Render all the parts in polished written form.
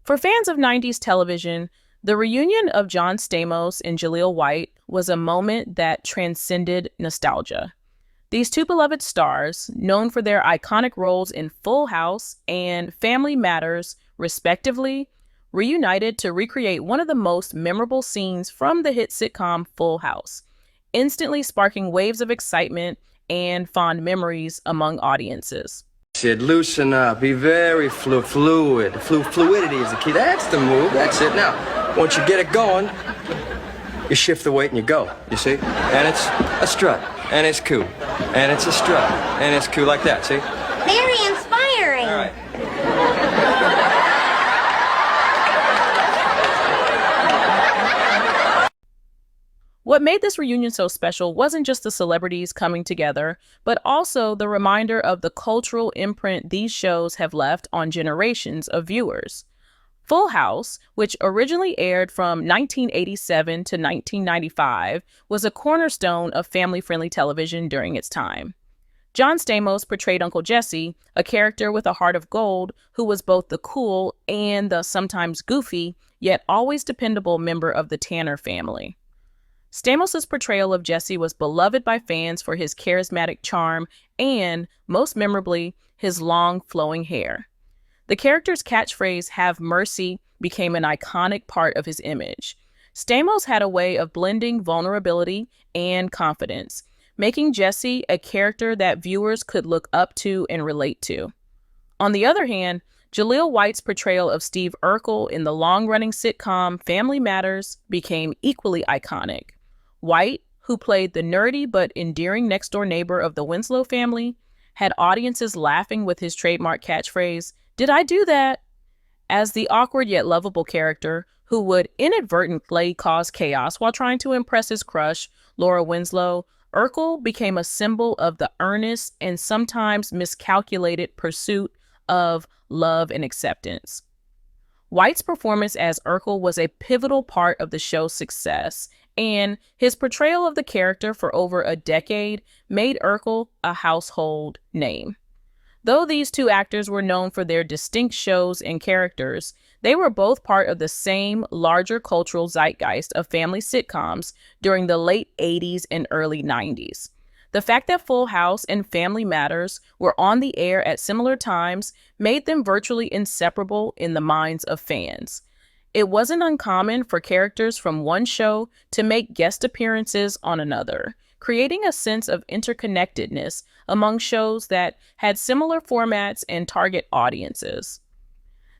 For fans of 90s television, the reunion of John Stamos and Jaleel White was a moment that transcended nostalgia. These two beloved stars, known for their iconic roles in Full House and Family Matters, respectively, reunited to recreate one of the most memorable scenes from the hit sitcom Full House, instantly sparking waves of excitement and fond memories among audiences. Sid, loosen up. Be very fluid. Fluidity is the key. That's the move. That's it. Now, once you get it going, you shift the weight and you go. You see? And it's a strut. And it's cool. And it's a strut. And it's cool like that. See? Very inspiring. All right. What made this reunion so special wasn't just the celebrities coming together, but also the reminder of the cultural imprint these shows have left on generations of viewers. Full House, which originally aired from 1987 to 1995, was a cornerstone of family-friendly television during its time. John Stamos portrayed Uncle Jesse, a character with a heart of gold who was both the cool and the sometimes goofy, yet always dependable member of the Tanner family. Stamos' portrayal of Jesse was beloved by fans for his charismatic charm and, most memorably, his long, flowing hair. The character's catchphrase, "Have mercy," became an iconic part of his image. Stamos had a way of blending vulnerability and confidence, making Jesse a character that viewers could look up to and relate to. On the other hand, Jaleel White's portrayal of Steve Urkel in the long-running sitcom Family Matters became equally iconic. White, who played the nerdy but endearing next-door neighbor of the Winslow family, had audiences laughing with his trademark catchphrase, "Did I do that?" As the awkward yet lovable character who would inadvertently cause chaos while trying to impress his crush, Laura Winslow, Urkel became a symbol of the earnest and sometimes miscalculated pursuit of love and acceptance. White's performance as Urkel was a pivotal part of the show's success, and his portrayal of the character for over a decade made Urkel a household name. Though these two actors were known for their distinct shows and characters, they were both part of the same larger cultural zeitgeist of family sitcoms during the late 80s and early 90s. The fact that Full House and Family Matters were on the air at similar times made them virtually inseparable in the minds of fans. It wasn't uncommon for characters from one show to make guest appearances on another, creating a sense of interconnectedness among shows that had similar formats and target audiences.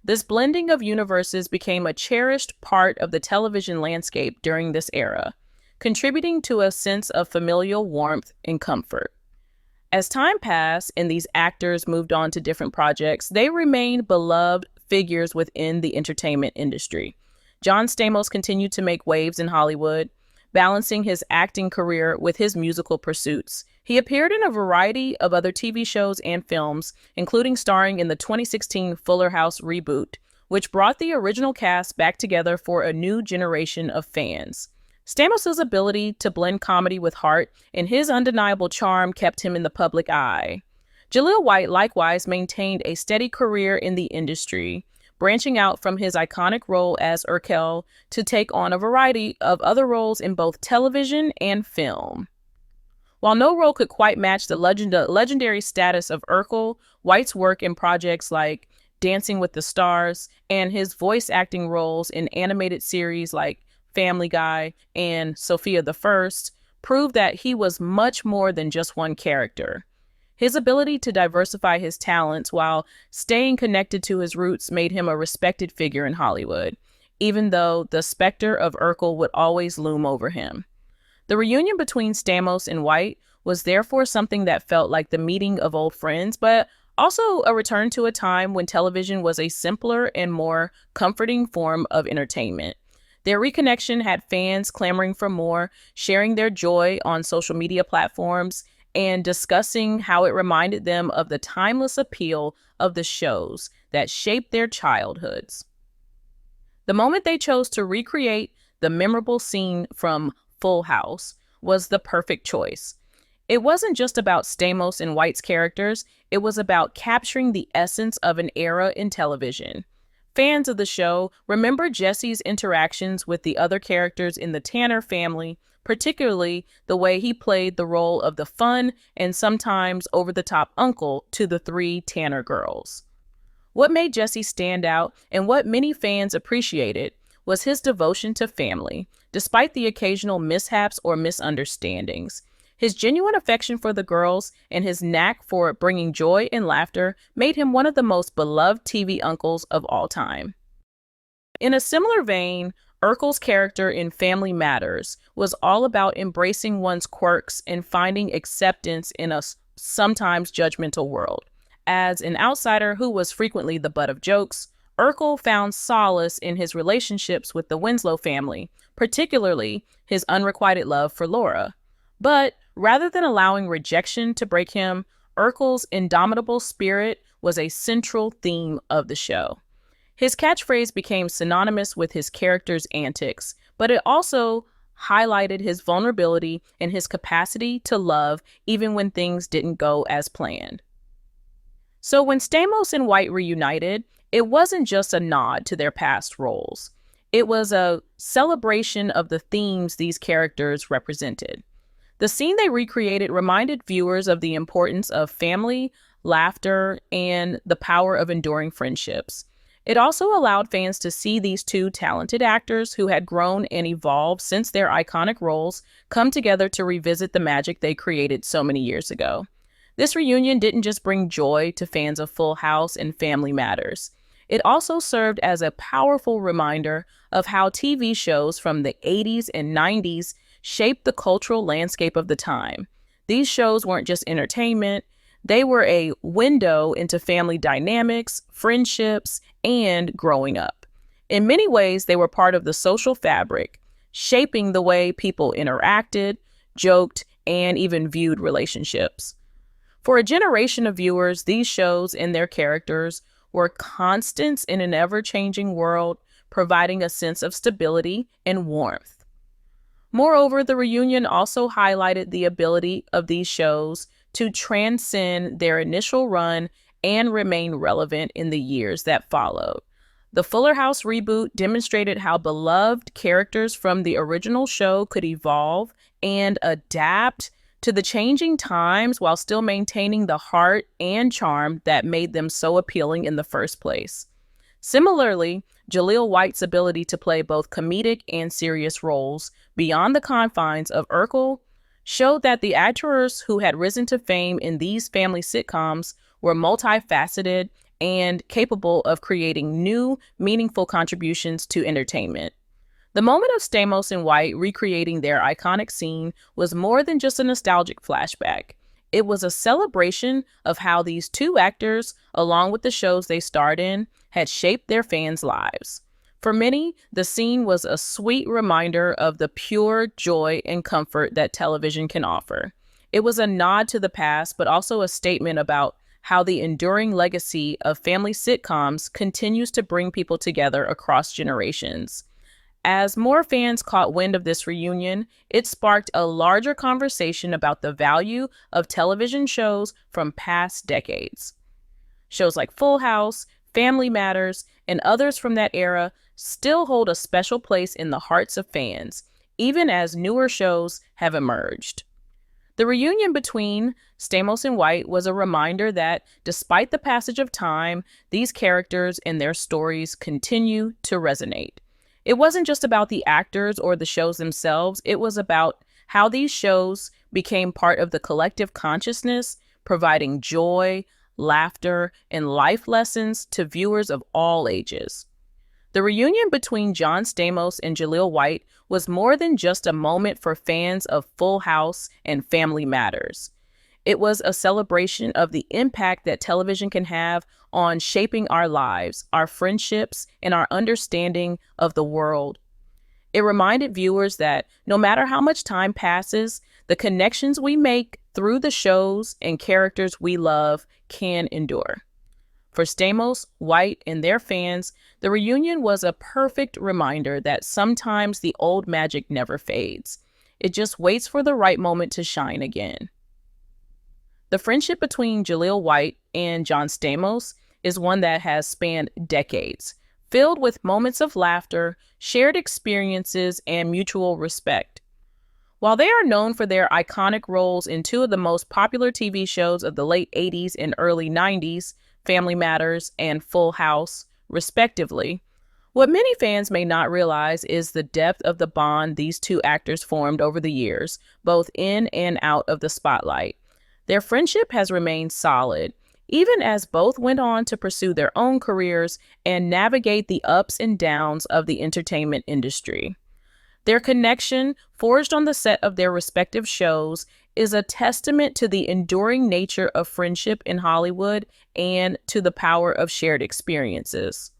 This blending of universes became a cherished part of the television landscape during this era, contributing to a sense of familial warmth and comfort. As time passed and these actors moved on to different projects, they remained beloved figures within the entertainment industry. John Stamos continued to make waves in Hollywood, balancing his acting career with his musical pursuits. He appeared in a variety of other TV shows and films, including starring in the 2016 Fuller House reboot, which brought the original cast back together for a new generation of fans. Stamos' ability to blend comedy with heart and his undeniable charm kept him in the public eye. Jaleel White likewise maintained a steady career in the industry, branching out from his iconic role as Urkel to take on a variety of other roles in both television and film. While no role could quite match the legendary status of Urkel, White's work in projects like Dancing with the Stars and his voice acting roles in animated series like Family Guy and Sophia the First proved that he was much more than just one character. His ability to diversify his talents while staying connected to his roots made him a respected figure in Hollywood, even though the specter of Urkel would always loom over him. The reunion between Stamos and White was therefore something that felt like the meeting of old friends, but also a return to a time when television was a simpler and more comforting form of entertainment. Their reconnection had fans clamoring for more, sharing their joy on social media platforms, and discussing how it reminded them of the timeless appeal of the shows that shaped their childhoods. The moment they chose to recreate the memorable scene from Full House was the perfect choice. It wasn't just about Stamos and White's characters, it was about capturing the essence of an era in television. Fans of the show remember Jesse's interactions with the other characters in the Tanner family, particularly the way he played the role of the fun and sometimes over-the-top uncle to the three Tanner girls. What made Jesse stand out and what many fans appreciated was his devotion to family, despite the occasional mishaps or misunderstandings. His genuine affection for the girls and his knack for bringing joy and laughter made him one of the most beloved TV uncles of all time. In a similar vein, Urkel's character in Family Matters was all about embracing one's quirks and finding acceptance in a sometimes judgmental world. As an outsider who was frequently the butt of jokes, Urkel found solace in his relationships with the Winslow family, particularly his unrequited love for Laura. But rather than allowing rejection to break him, Urkel's indomitable spirit was a central theme of the show. His catchphrase became synonymous with his character's antics, but it also highlighted his vulnerability and his capacity to love even when things didn't go as planned. So when Stamos and White reunited, it wasn't just a nod to their past roles. It was a celebration of the themes these characters represented. The scene they recreated reminded viewers of the importance of family, laughter, and the power of enduring friendships. It also allowed fans to see these two talented actors who had grown and evolved since their iconic roles come together to revisit the magic they created so many years ago. This reunion didn't just bring joy to fans of Full House and Family Matters. It also served as a powerful reminder of how TV shows from the 80s and 90s shaped the cultural landscape of the time. These shows weren't just entertainment, they were a window into family dynamics, friendships, and growing up. In many ways, they were part of the social fabric, shaping the way people interacted, joked, and even viewed relationships. For a generation of viewers, these shows and their characters were constants in an ever-changing world, providing a sense of stability and warmth. Moreover, the reunion also highlighted the ability of these shows to transcend their initial run and remain relevant in the years that followed. The Fuller House reboot demonstrated how beloved characters from the original show could evolve and adapt to the changing times while still maintaining the heart and charm that made them so appealing in the first place. Similarly, Jaleel White's ability to play both comedic and serious roles beyond the confines of Urkel showed that the actors who had risen to fame in these family sitcoms were multifaceted and capable of creating new, meaningful contributions to entertainment. The moment of Stamos and White recreating their iconic scene was more than just a nostalgic flashback. It was a celebration of how these two actors, along with the shows they starred in, had shaped their fans' lives. For many, the scene was a sweet reminder of the pure joy and comfort that television can offer. It was a nod to the past, but also a statement about how the enduring legacy of family sitcoms continues to bring people together across generations. As more fans caught wind of this reunion, it sparked a larger conversation about the value of television shows from past decades. Shows like Full House, Family Matters, and others from that era still hold a special place in the hearts of fans, even as newer shows have emerged. The reunion between Stamos and White was a reminder that, despite the passage of time, these characters and their stories continue to resonate. It wasn't just about the actors or the shows themselves, it was about how these shows became part of the collective consciousness, providing joy, laughter, and life lessons to viewers of all ages. The reunion between John Stamos and Jaleel White was more than just a moment for fans of Full House and Family Matters. It was a celebration of the impact that television can have on shaping our lives, our friendships, and our understanding of the world. It reminded viewers that no matter how much time passes, the connections we make through the shows and characters we love can endure. For Stamos, White, and their fans, the reunion was a perfect reminder that sometimes the old magic never fades. It just waits for the right moment to shine again. The friendship between Jaleel White and John Stamos is one that has spanned decades. filled with moments of laughter, shared experiences, and mutual respect. While they are known for their iconic roles in two of the most popular TV shows of the late 80s and early 90s, Family Matters and Full House, respectively, what many fans may not realize is the depth of the bond these two actors formed over the years, both in and out of the spotlight. Their friendship has remained solid, even as both went on to pursue their own careers and navigate the ups and downs of the entertainment industry. Their connection, forged on the set of their respective shows, is a testament to the enduring nature of friendship in Hollywood and to the power of shared experiences.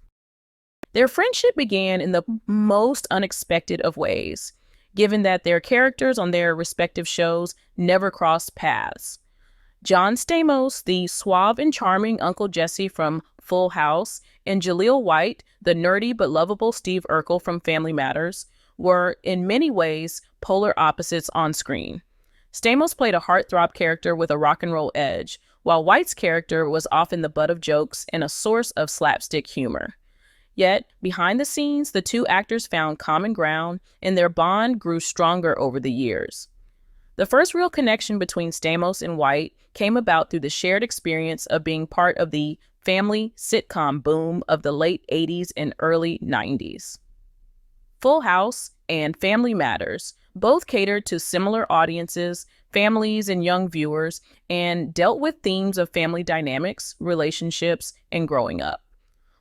Their friendship began in the most unexpected of ways, given that their characters on their respective shows never crossed paths. John Stamos, the suave and charming Uncle Jesse from Full House, and Jaleel White, the nerdy but lovable Steve Urkel from Family Matters, were in many ways polar opposites on screen. Stamos played a heartthrob character with a rock and roll edge, while White's character was often the butt of jokes and a source of slapstick humor. Yet, behind the scenes, the two actors found common ground, and their bond grew stronger over the years. The first real connection between Stamos and White came about through the shared experience of being part of the family sitcom boom of the late 80s and early 90s. Full House and Family Matters both catered to similar audiences, families, and young viewers, and dealt with themes of family dynamics, relationships, and growing up.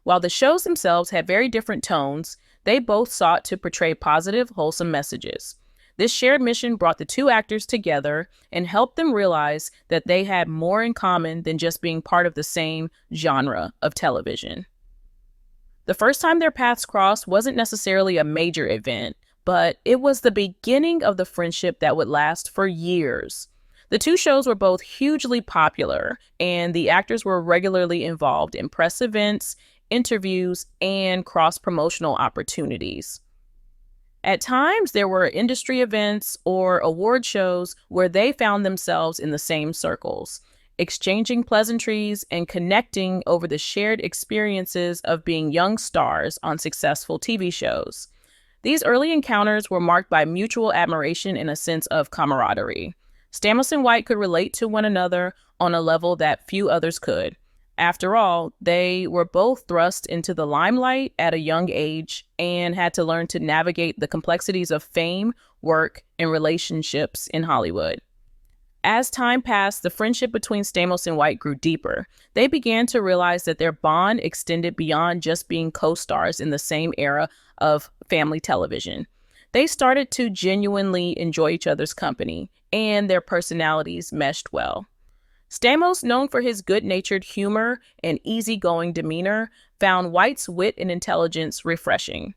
While the shows themselves had very different tones, they both sought to portray positive, wholesome messages. This shared mission brought the two actors together and helped them realize that they had more in common than just being part of the same genre of television. The first time their paths crossed wasn't necessarily a major event, but it was the beginning of the friendship that would last for years. The two shows were both hugely popular, and the actors were regularly involved in press events, interviews, and cross-promotional opportunities. At times, there were industry events or award shows where they found themselves in the same circles, exchanging pleasantries and connecting over the shared experiences of being young stars on successful TV shows. These early encounters were marked by mutual admiration and a sense of camaraderie. Stamos and White could relate to one another on a level that few others could. After all, they were both thrust into the limelight at a young age and had to learn to navigate the complexities of fame, work, and relationships in Hollywood. As time passed, the friendship between Stamos and White grew deeper. They began to realize that their bond extended beyond just being co-stars in the same era of family television. They started to genuinely enjoy each other's company, and their personalities meshed well. Stamos, known for his good-natured humor and easygoing demeanor, found White's wit and intelligence refreshing.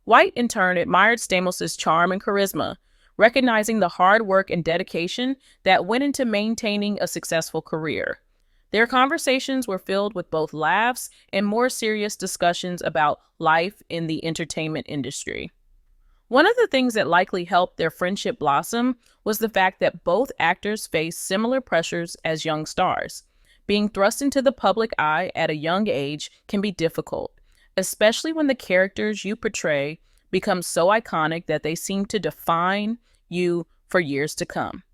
White, in turn, admired Stamos' charm and charisma, recognizing the hard work and dedication that went into maintaining a successful career. Their conversations were filled with both laughs and more serious discussions about life in the entertainment industry. One of the things that likely helped their friendship blossom was the fact that both actors faced similar pressures as young stars. Being thrust into the public eye at a young age can be difficult, especially when the characters you portray become so iconic that they seem to define you for years to come.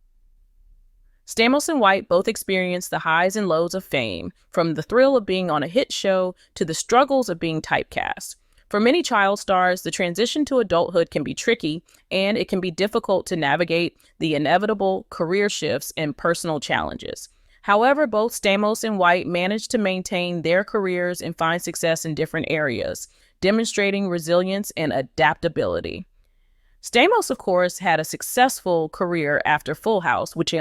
Stamos and White both experienced the highs and lows of fame, from the thrill of being on a hit show to the struggles of being typecast. For many child stars, the transition to adulthood can be tricky, and it can be difficult to navigate the inevitable career shifts and personal challenges. However, both Stamos and White managed to maintain their careers and find success in different areas, demonstrating resilience and adaptability. Stamos, of course, had a successful career after Full House, which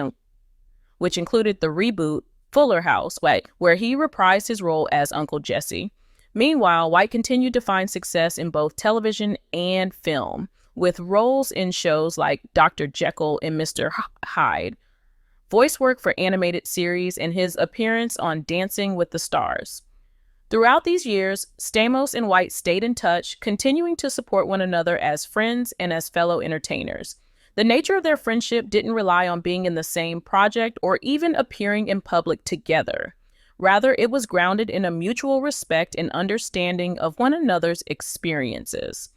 included the reboot Fuller House, where he reprised his role as Uncle Jesse. Meanwhile, White continued to find success in both television and film, with roles in shows like Dr. Jekyll and Mr. Hyde, voice work for animated series, and his appearance on Dancing with the Stars. Throughout these years, Stamos and White stayed in touch, continuing to support one another as friends and as fellow entertainers. The nature of their friendship didn't rely on being in the same project or even appearing in public together. Rather, it was grounded in a mutual respect and understanding of one another's experiences.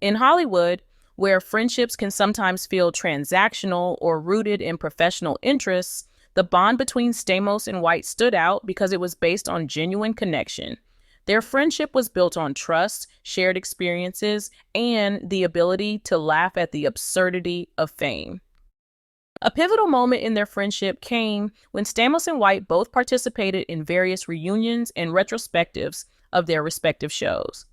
In Hollywood, where friendships can sometimes feel transactional or rooted in professional interests, the bond between Stamos and White stood out because it was based on genuine connection. Their friendship was built on trust, shared experiences, and the ability to laugh at the absurdity of fame. A pivotal moment in their friendship came when Stamos and White both participated in various reunions and retrospectives of their respective shows.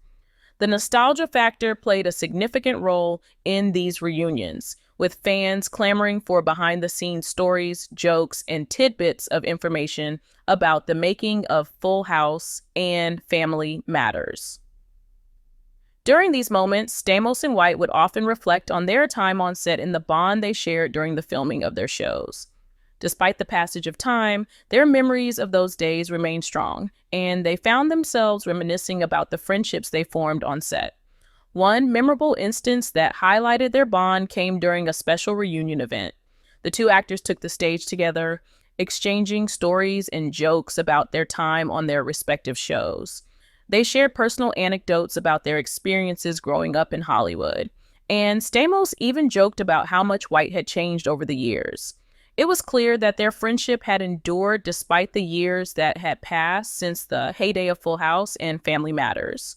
The nostalgia factor played a significant role in these reunions, with fans clamoring for behind-the-scenes stories, jokes, and tidbits of information about the making of Full House and Family Matters. During these moments, Stamos and White would often reflect on their time on set and the bond they shared during the filming of their shows. Despite the passage of time, their memories of those days remained strong, and they found themselves reminiscing about the friendships they formed on set. One memorable instance that highlighted their bond came during a special reunion event. The two actors took the stage together, exchanging stories and jokes about their time on their respective shows. They shared personal anecdotes about their experiences growing up in Hollywood, and Stamos even joked about how much White had changed over the years. It was clear that their friendship had endured despite the years that had passed since the heyday of Full House and Family Matters.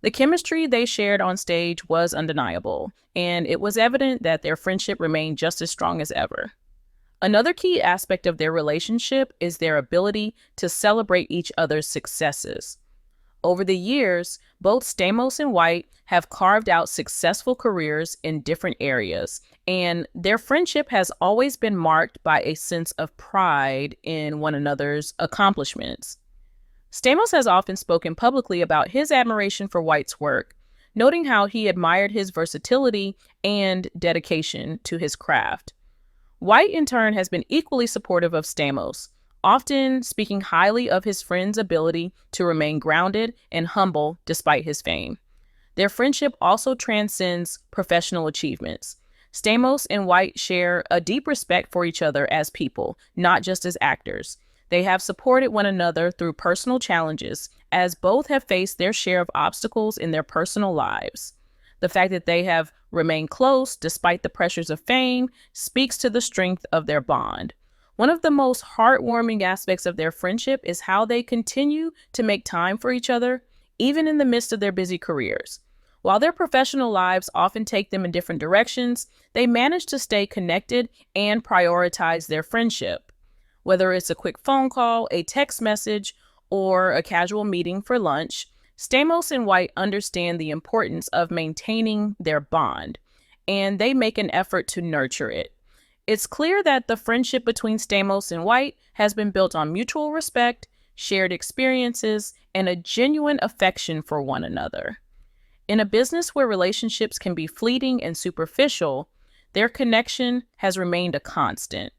The chemistry they shared on stage was undeniable, and it was evident that their friendship remained just as strong as ever. Another key aspect of their relationship is their ability to celebrate each other's successes. Over the years, both Stamos and White have carved out successful careers in different areas, and their friendship has always been marked by a sense of pride in one another's accomplishments. Stamos has often spoken publicly about his admiration for White's work, noting how he admired his versatility and dedication to his craft. White, in turn, has been equally supportive of Stamos, often speaking highly of his friend's ability to remain grounded and humble despite his fame. Their friendship also transcends professional achievements. Stamos and White share a deep respect for each other as people, not just as actors. They have supported one another through personal challenges, as both have faced their share of obstacles in their personal lives. The fact that they have remained close despite the pressures of fame speaks to the strength of their bond. One of the most heartwarming aspects of their friendship is how they continue to make time for each other, even in the midst of their busy careers. While their professional lives often take them in different directions, they manage to stay connected and prioritize their friendship. Whether it's a quick phone call, a text message, or a casual meeting for lunch, Stamos and White understand the importance of maintaining their bond, and they make an effort to nurture it. It's clear that the friendship between Stamos and White has been built on mutual respect, shared experiences, and a genuine affection for one another. In a business where relationships can be fleeting and superficial, their connection has remained a constant.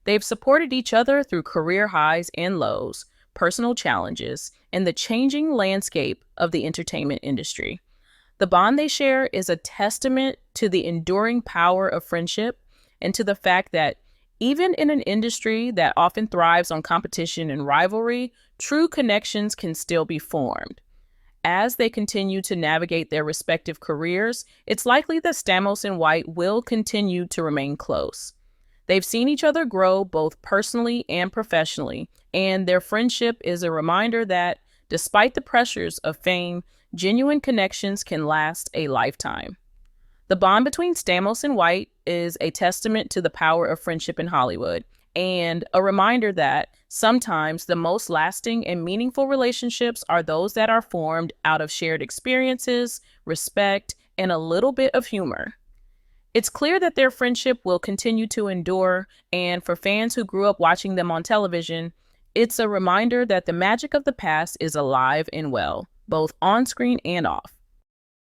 They've supported each other through career highs and lows, personal challenges, and the changing landscape of the entertainment industry. The bond they share is a testament to the enduring power of friendship and to the fact that even in an industry that often thrives on competition and rivalry, true connections can still be formed. As they continue to navigate their respective careers, it's likely that Stamos and White will continue to remain close. They've seen each other grow both personally and professionally, and their friendship is a reminder that, despite the pressures of fame, genuine connections can last a lifetime. The bond between Stamos and White is a testament to the power of friendship in Hollywood, and a reminder that sometimes the most lasting and meaningful relationships are those that are formed out of shared experiences, respect, and a little bit of humor. It's clear that their friendship will continue to endure, and for fans who grew up watching them on television, it's a reminder that the magic of the past is alive and well, both on screen and off.